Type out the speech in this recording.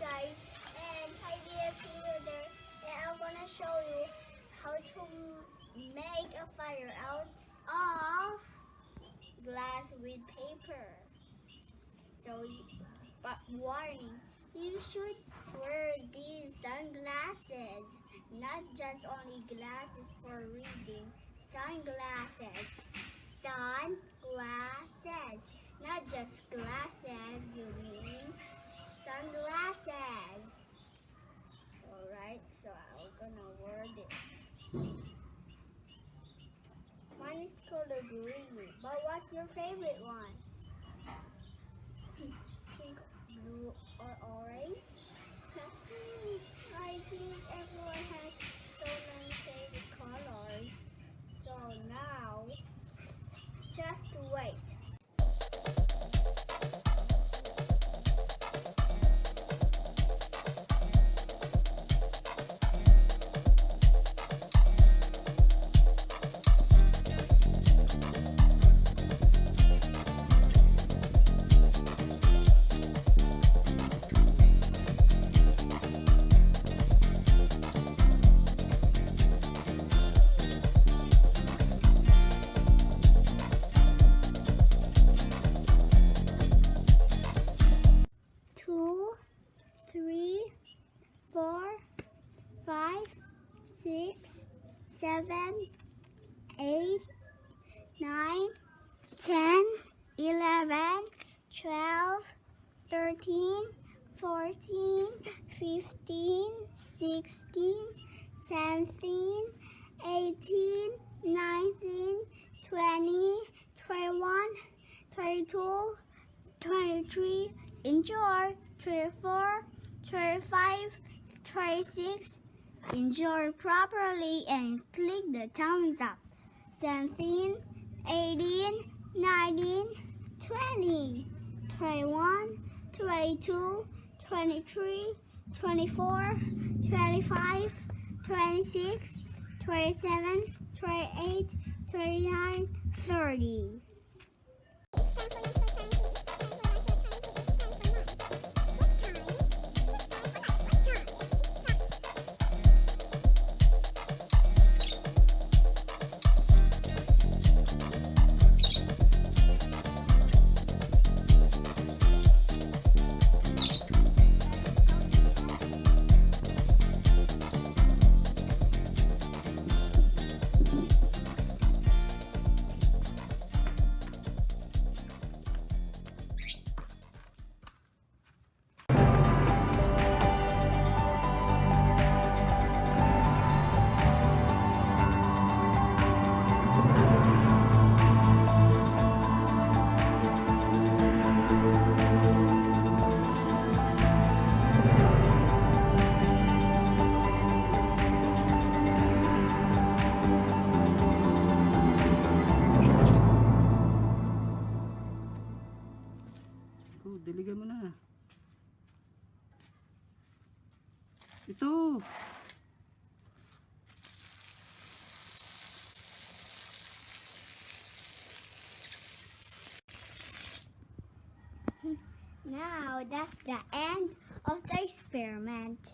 guys, and Heidi is here there, and I'm gonna show you how to make a fire out of glass with paper. But warning, you should wear these sunglasses, not just only glasses for reading. Sunglasses, not just glasses, you mean sunglasses. Alright, so I'm gonna wear this. Mine is color green, but what's your favorite one? Pink, blue, or orange? I think everyone has so many favorite colors. So now, just wait. Three, 4, 5, 6, 7, 8, 9, 10, 11, 12, 13, 14, 15, 16, 17, 18, 19, 20, 21, 22, 23, enjoy, 24, 25, 26, enjoy properly and click the thumbs up. 17, 18, 19, 20, 21, 22, 23, 24, 25, 26, 27, 28, 29, 30. Diligan mo na. Ito. Now that's the end of the experiment.